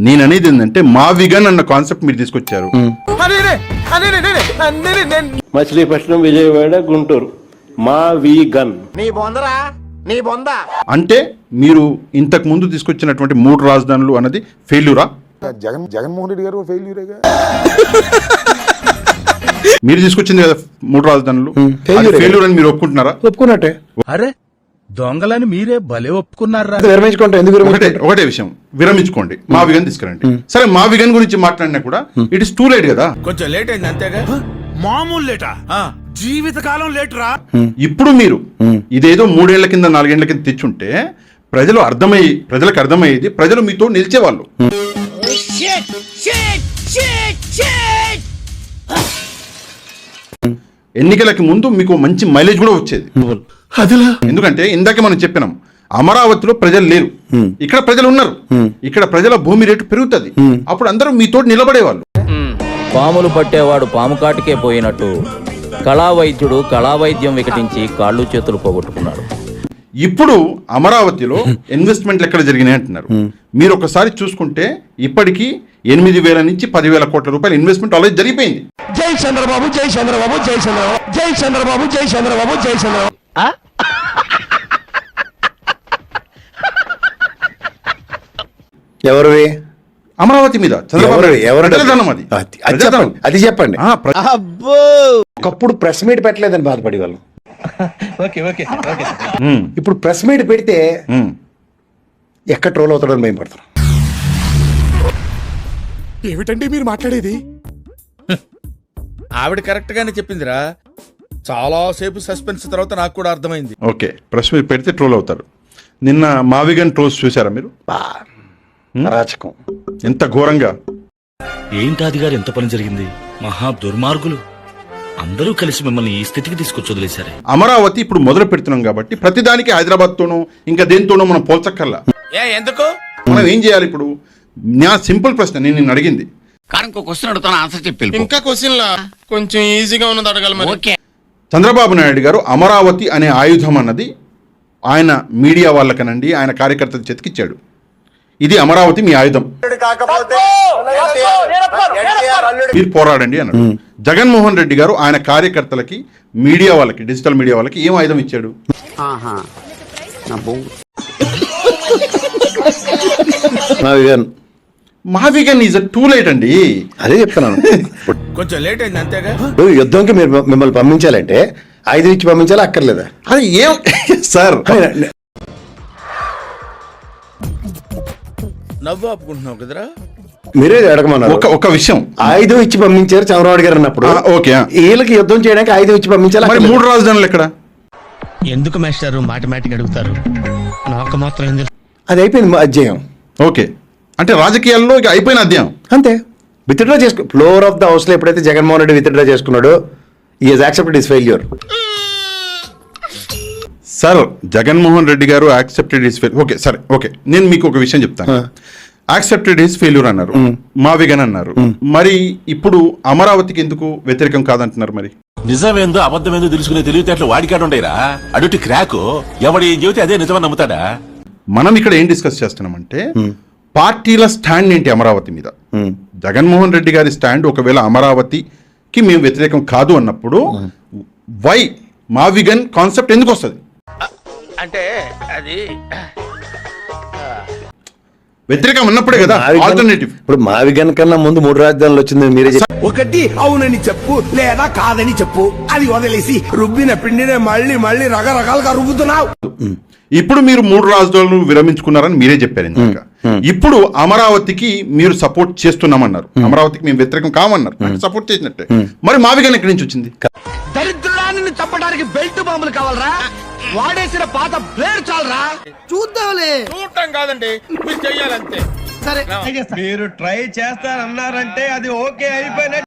నేను అనేది ఏంటంటే మావిగన్ అన్న కాన్సెప్ట్ మీరు తీసుకొచ్చారు. మచిలీపట్నం, విజయవాడ, గుంటూరు మావిగన్. అంటే మీరు ఇంతకు ముందు తీసుకొచ్చినటువంటి 3 రాజధానులు అన్నది ఫెయిల్యూరా? జగన్మోహన్ రెడ్డి గారు ఫెయిల్యూరేగా. మీరు తీసుకొచ్చింది కదా 3 రాజధానులు, ఫెయిల్యూర్ అని మీరు ఒప్పుకుంటున్నారా? ఒప్పుకున్నట్టే. అరే దొంగలని మీరే భలే ఒప్పుకున్నారా? విరమించుకుంటా, ఎందుకు ఒకటే విషయం, విరమించుకోండి, మావిగన్ తీసుకురండి. సరే, మావిగన్ గురించి మాట్లాడినా కూడా ఇట్ ఇస్ టూ లేట్ కదా. కొంచెం లేట్ అయింది అంతేగా. మామూలు లేటా? జీవితకాలం లేట్ రా. ఇప్పుడు మీరు ఇదేదో 3 ఏళ్ల కింద 4 ఏళ్ల కింద తెచ్చుంటే ప్రజలకు అర్థమయ్యేది, ప్రజలు మీతో నిలిచేవాళ్ళు. ఎన్నికలకి ముందు మీకు మంచి మైలేజ్ కూడా వచ్చేది. ఎందుకంటే ఇందాకే మనం చెప్పినాం, అమరావతిలో ప్రజలు లేరు, ఇక్కడ ప్రజలు ఉన్నారు. ఇక్కడ ప్రజల భూమి రేటు పెరుగుతుంది, అప్పుడు అందరూ మీతో నిలబడేవాళ్ళు. పాములు పట్టేవాడు పాము కాటికే పోయినట్టు కళావైద్యుడు కళావైద్యం వికటించి కాళ్ళు చేతులు పోగొట్టుకున్నాడు. ఇప్పుడు అమరావతిలో ఇన్వెస్ట్మెంట్లు ఎక్కడ జరిగినాయి అంటున్నారు. మీరు ఒకసారి చూసుకుంటే ఇప్పటికీ 8,000 నుంచి 10,000 కోట్ల రూపాయల ఇన్వెస్ట్మెంట్ ఆల్రెడీ జరిగిపోయింది. జై చంద్రబాబు, జై చంద్రబాబు, జై చంద్రబాబు, జై చంద్రబాబు, జై చంద్రబాబు, జై చంద్రబాబు. ఎవరివి? అమరావతి మీద అది చెప్పండి. ఒకప్పుడు ప్రెస్ మీట్ పెట్టలేదని బాధపడి వాళ్ళు, ఇప్పుడు ప్రెస్ మీట్ పెడితే ఎక్కడ ట్రోల్ అవుతాడని భయం పడతారు. ఏమిటండి మీరు మాట్లాడేది? ఆవిడ కరెక్ట్ గానే చెప్పిందిరా. చాలా సేపు సస్పెన్స్ తర్వాత నాకు కూడా అర్థమైంది. ఓకే, ప్రెస్ మీట్ పెడితే ట్రోల్ అవుతారు. నిన్న మావిగన్ ట్రోల్స్ చూసారా మీరు? రాచకం ఎంత ఘోరంగా. ఏంటాది గారు, ఎంత పని జరిగింది? మహా దుర్మార్గులు అందరూ కలిసి మిమ్మల్ని ఈ స్థితికి తీసుకొచ్చి వదిలేశారే. అమరావతి ఇప్పుడు మొదలు పెడుతున్నాం కాబట్టి ప్రతిదానికి హైదరాబాద్ తోనూ ఇంకా దేనితోనూ మనం పోల్చక్కర్లా. ఎందుకు మనం ఏం చేయాలి ఇప్పుడు? నా సింపుల్ ప్రశ్న నేను నిన్ను అడిగింది. ఇంకా క్వశ్చన్ లా కొంచెం ఈజీగా ఉన్నది అడగాలి. చంద్రబాబు నాయుడు గారు అమరావతి అనే ఆయుధం అన్నది ఆయన మీడియా వాళ్ళకనండి, ఆయన కార్యకర్తల చేతికిచ్చాడు. ఇది అమరావతి మీ ఆయుధం, మీరు పోరాడండి అన్నాడు. జగన్మోహన్ రెడ్డి గారు ఆయన కార్యకర్తలకి, మీడియా వాళ్ళకి, డిజిటల్ మీడియా వాళ్ళకి ఏం ఆయుధం ఇచ్చాడు? మావిగన్ ఈజ్ టూ లేట్ అండి. అదే చెప్తున్నాను, కొంచెం లేట్ అయింది అంతేగా. యుద్ధంకి మీరు మిమ్మల్ని పంపించాలంటే 5 ఇచ్చి పంపించాలా అక్కర్లేదా? అది ఏం సార్, నవ్వు ఆపుకుంటున్నావు కదరా. మీరే అడగమన్నారు. ఒక విషయం, 5 ఇచ్చి పంపించారు చంద్రబాబు గారు అన్నప్పుడు. ఓకే, వీళ్ళకి యుద్ధం చేయడానికి 5 ఇచ్చి పంపించాలి. 3 రాజధానులు ఎక్కడ? ఎందుకు మాస్టారు మాటిమాటికి అడుగుతారు? నాకు మాత్రం అది అయిపోయింది అధ్యాయం. ఓకే, అంటే రాజకీయాల్లో ఇక అయిపోయిన అధ్యాయం అంతే. విత్డ్రా చేసుకో, ఫ్లోర్ ఆఫ్ ద హౌస్ లో ఎప్పుడైతే జగన్మోహన్ రెడ్డి విత్డ్రా చేసుకున్నాడో, ఈ has accepted his failure. Sir, Jaganmohan Reddy గారు యాక్సెప్టెడ్ హిస్ ఫెయిల్యూర్. ఓకే సరే, ఓకే, నేను మీకు ఒక విషయం చెప్తాను. యాక్సెప్టెడ్ హిస్ ఫెయిల్యూర్ అన్నారు, మావిగన్ అన్నారు. మరి ఇప్పుడు అమరావతికి ఎందుకు వ్యతిరేకం కాదంటున్నారు? మరి నిజమేందో అబద్ధమేందో తెలుసుకునే తెలివితేటలు వాడికాడు ఉండేరా? అడుటి క్రాకు ఎవడి ఏం చెబితే అదే నిజమని నమ్ముతాడా? మనం ఇక్కడ ఏం డిస్కస్ చేస్తున్నామంటే పార్టీల స్టాండ్ ఏంటి అమరావతి మీద. జగన్మోహన్ రెడ్డి గారి స్టాండ్ ఒకవేళ అమరావతికి మేము వ్యతిరేకం కాదు అన్నప్పుడు వై మావిగన్ కాన్సెప్ట్ ఎందుకు వస్తుంది? అంటే అది వ్యతిరేకం ఉన్నప్పుడే కదా ఆల్టర్నేటివ్. ఇప్పుడు మావిగన్ కన్నా ముందు 3 రాజధానులు వచ్చింది మీరే. ఒకటి అవునని చెప్పు, లేదా కాదని చెప్పు. అది వదిలేసి రుబ్బిన పిండినే మళ్ళీ మళ్ళీ రకరకాలుగా రుబ్బుతున్నావు. ఇప్పుడు మీరు 3 రాజధానులు విరమించుకున్నారని మీరే చెప్పారు ఇందాక. ఇప్పుడు అమరావతికి మీరు సపోర్ట్ చేస్తున్నామన్నారు, అమరావతికి మేము వ్యతిరేకం కామన్నారు, సపోర్ట్ చేసినట్టే. మరి మావిగన్ ఎక్కడి నుంచి వచ్చింది? దరిద్రాన్ని చంపడానికి బెల్ట్ బాంబులు కావాలరా? వాడేసిన పాత బ్లేడ్ చాలరా? చూద్దాంలే. చూడటం కాదండి, మీరు చెయ్యాలంతే. సరే, మీరు ట్రై చేస్తారన్నారంటే అది ఓకే అయిపోయినట్టు.